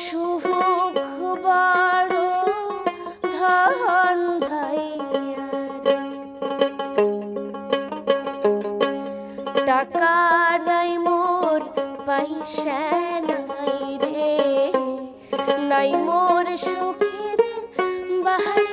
সুখ বড় ধন ভাইয়ারে, টাকা নাই মোর পয়সা নাই রে, নাই মোর সুখের বাহার